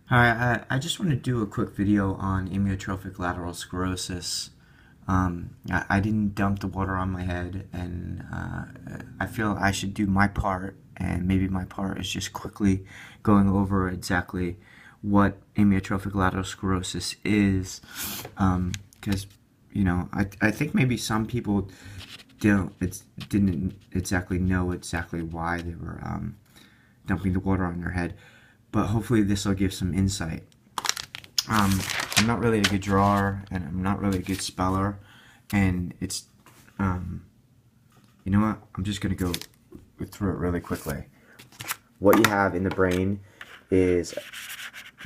Hi, I just want to do a quick video on amyotrophic lateral sclerosis. I didn't dump the water on my head, and I feel I should do my part, and maybe my part is just quickly going over exactly what amyotrophic lateral sclerosis is, because I think maybe some people didn't exactly know exactly why they were dumping the water on their head, but hopefully this will give some insight. I'm not really a good drawer, and I'm not really a good speller, and it's, you know what, I'm just going to go through it really quickly. What you have in the brain is,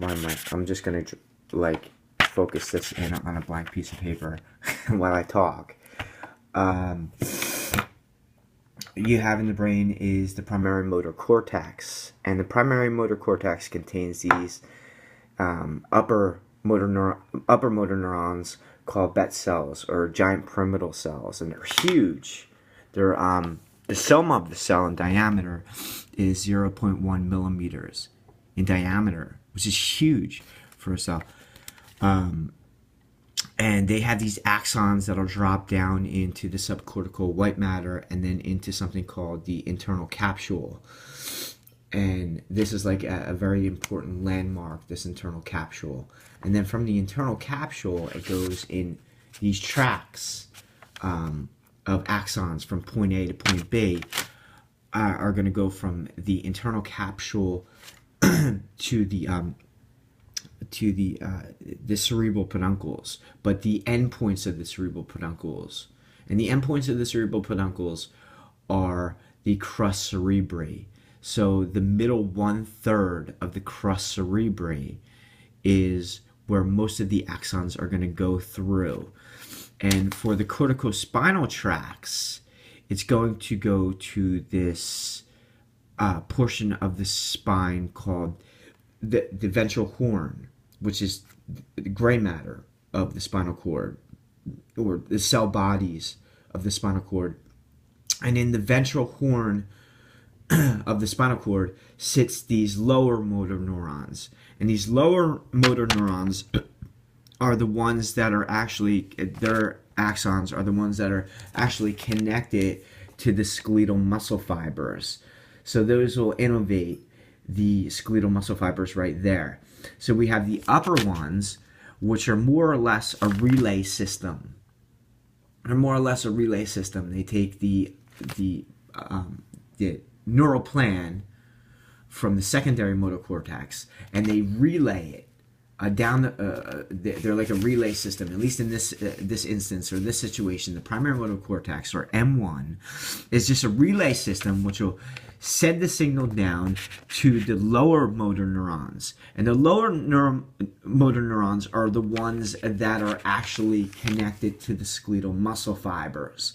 I'm just going to, like, focus this in on a blank piece of paper while I talk. You have in the brain is the primary motor cortex, and the primary motor cortex contains these upper motor neurons called Bet cells, or giant pyramidal cells, and they're huge. They're the sum of the cell in diameter is 0.1 millimeters in diameter, which is huge for a cell. And they have these axons that'll drop down into the subcortical white matter and then into something called the internal capsule. And this is like a very important landmark, this internal capsule. And then from the internal capsule, it goes in these tracks of axons from point A to point B, are going to go from the internal capsule to the cerebral peduncles, but the endpoints of the cerebral peduncles, and the endpoints of the cerebral peduncles are the crus cerebri. So the middle 1/3 of the crus cerebri is where most of the axons are going to go through. And for the corticospinal tracts, it's going to go to this portion of the spine called the ventral horn, which is the gray matter of the spinal cord, or the cell bodies of the spinal cord. And in the ventral horn of the spinal cord sits these lower motor neurons. And these lower motor neurons are the ones that are actually, their axons are the ones that are actually connected to the skeletal muscle fibers. So those will innervate the skeletal muscle fibers right there. So we have the upper ones, which are more or less a relay system. They're more or less a relay system. They take the neural plan from the secondary motor cortex and they relay it down they're like a relay system. At least in this instance, or this situation, the primary motor cortex, or M1, is just a relay system which will send the signal down to the lower motor neurons. And the lower motor neurons are the ones that are actually connected to the skeletal muscle fibers.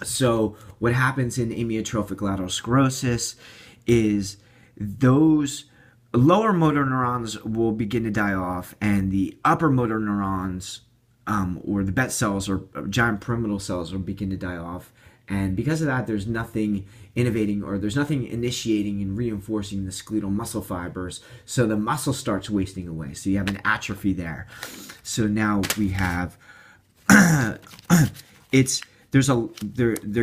So what happens in amyotrophic lateral sclerosis is those lower motor neurons will begin to die off, and the upper motor neurons, or the Bet cells, or giant pyramidal cells, will begin to die off. And because of that, there's nothing innovating, or there's nothing initiating and reinforcing the skeletal muscle fibers, so the muscle starts wasting away. So you have an atrophy there. So now we have there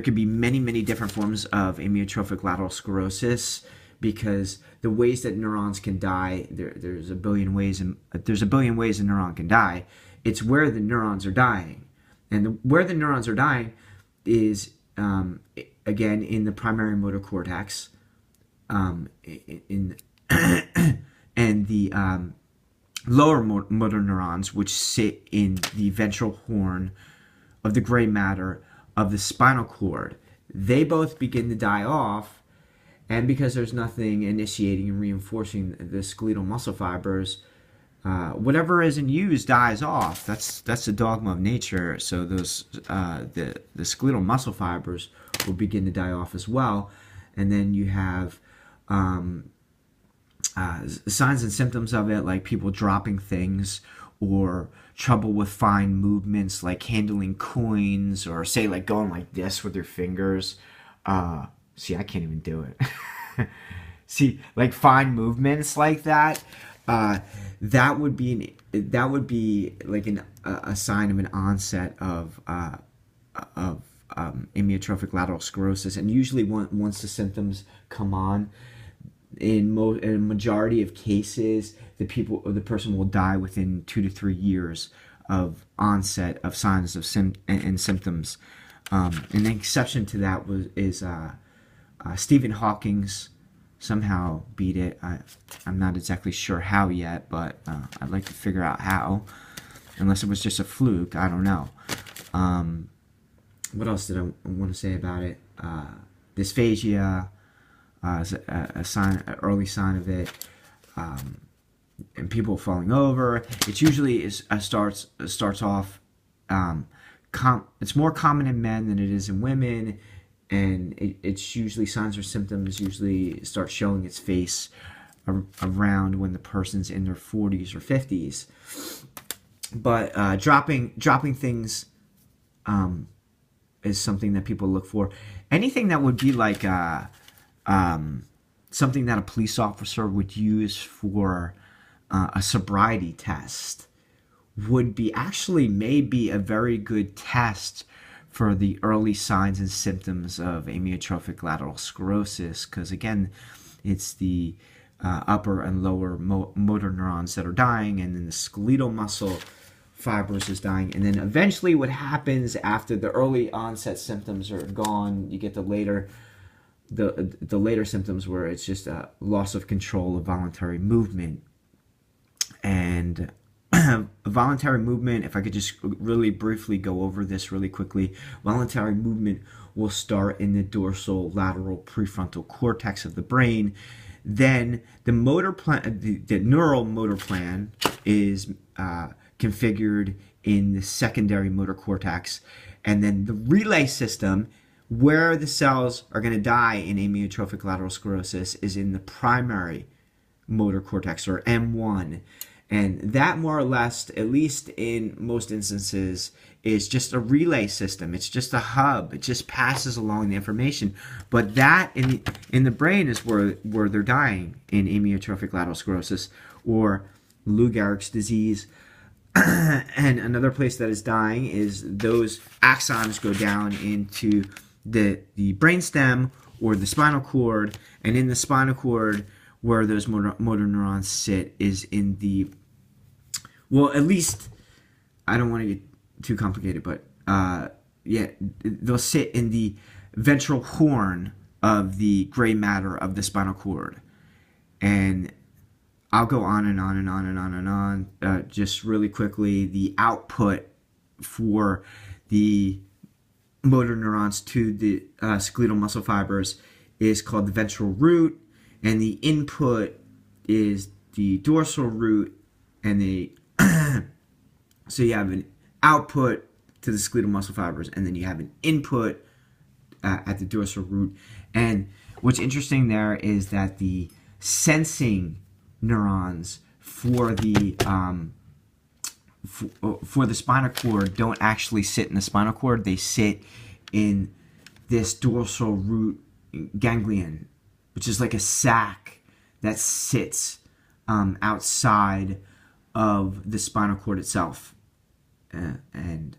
could be many different forms of amyotrophic lateral sclerosis, because the ways that neurons can die, there's a billion ways, and there's a billion ways a neuron can die. It's where the neurons are dying, and where the neurons are dying is again in the primary motor cortex, in and the lower motor neurons, which sit in the ventral horn of the gray matter of the spinal cord. They both begin to die off, and because there's nothing initiating and reinforcing the skeletal muscle fibers, whatever isn't used dies off. That's the dogma of nature. So those the skeletal muscle fibers will begin to die off as well, and then you have signs and symptoms of it, like people dropping things, or trouble with fine movements like handling coins, or say like going like this with your fingers. See, I can't even do it. See, like fine movements like that. uh, that would be like a sign of an onset of amyotrophic lateral sclerosis, and usually once the symptoms come on, in a majority of cases, the person will die within 2 to 3 years of onset of signs of and symptoms. An exception to that is Stephen Hawking's somehow beat it. I'm not exactly sure how yet, but I'd like to figure out how. Unless it was just a fluke, I don't know. What else did I want to say about it? Dysphagia is a sign, an early sign of it, and people falling over. It usually starts off. It's more common in men than it is in women, and it's usually signs or symptoms usually start showing its face around when the person's in their 40s or 50s. But dropping things is something that people look for. Anything that would be like something that a police officer would use for a sobriety test would be actually maybe a very good test for the early signs and symptoms of amyotrophic lateral sclerosis, because again, it's the upper and lower motor neurons that are dying, and then the skeletal muscle fibers is dying, and then eventually what happens after the early onset symptoms are gone, you get the later symptoms where it's just a loss of control of voluntary movement. And voluntary movement, if I could just really briefly go over this really quickly, voluntary movement will start in the dorsal lateral prefrontal cortex of the brain. Then the motor plan, the neural motor plan is configured in the secondary motor cortex, and then the relay system, where the cells are going to die in amyotrophic lateral sclerosis, is in the primary motor cortex, or M1. And that, more or less, at least in most instances, is just a relay system. It's just a hub. It just passes along the information. But that in the brain is where they're dying in amyotrophic lateral sclerosis or Lou Gehrig's disease. And another place that is dying is those axons go down into the brainstem or the spinal cord, and in the spinal cord, where those motor neurons sit, is in the, well, at least, I don't want to get too complicated, but yeah, they'll sit in the ventral horn of the gray matter of the spinal cord. And I'll go on and on and on and on and on. Just really quickly, the output for the motor neurons to the skeletal muscle fibers is called the ventral root, and the input is the dorsal root, and the so you have an output to the skeletal muscle fibers, and then you have an input at the dorsal root. And what's interesting there is that the sensing neurons for the spinal cord don't actually sit in the spinal cord. They sit in this dorsal root ganglion, which is like a sac that sits outside of the spinal cord itself. And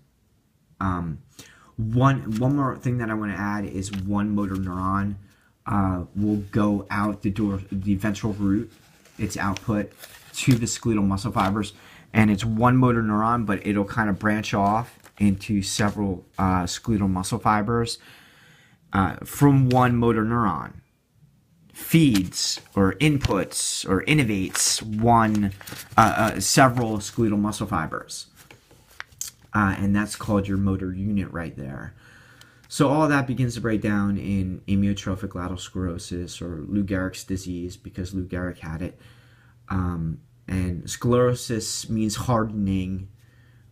one more thing that I want to add is one motor neuron will go out the ventral root, its output, to the skeletal muscle fibers, and it's one motor neuron, but it'll kind of branch off into several skeletal muscle fibers from one motor neuron. Feeds or inputs or innervates several skeletal muscle fibers, and that's called your motor unit right there. So all that begins to break down in amyotrophic lateral sclerosis, or Lou Gehrig's disease, because Lou Gehrig had it. And sclerosis means hardening,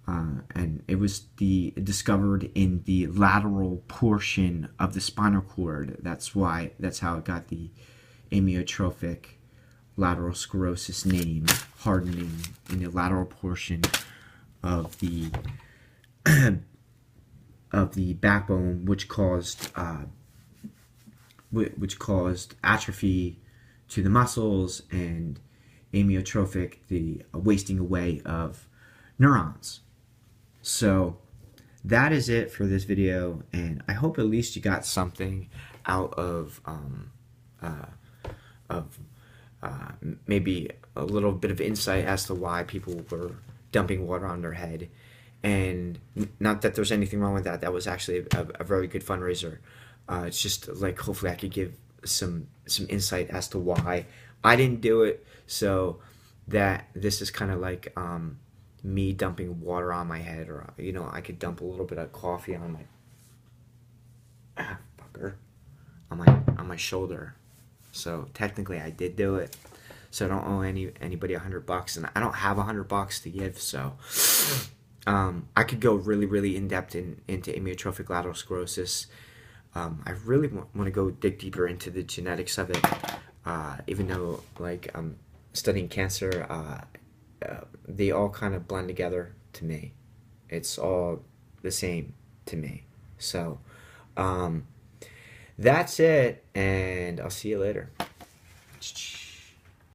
and it was discovered in the lateral portion of the spinal cord. That's how it got the amyotrophic lateral sclerosis name, hardening in the lateral portion of the backbone, which caused atrophy to the muscles, and amyotrophic, the wasting away of neurons. So that is it for this video, and I hope at least you got something out of maybe a little bit of insight as to why people were dumping water on their head. And not that there's anything wrong with that. That was actually a very good fundraiser. It's just like, hopefully I could give some insight as to why I didn't do it, so that this is kind of like me dumping water on my head, or I could dump a little bit of coffee on my on my shoulder. So technically I did do it. So I don't owe anybody $100, and I don't have $100 to give. So I could go really in depth into amyotrophic lateral sclerosis. I really want to go dig deeper into the genetics of it, even though like I'm studying cancer. They all kind of blend together to me. It's all the same to me. So that's it, and I'll see you later.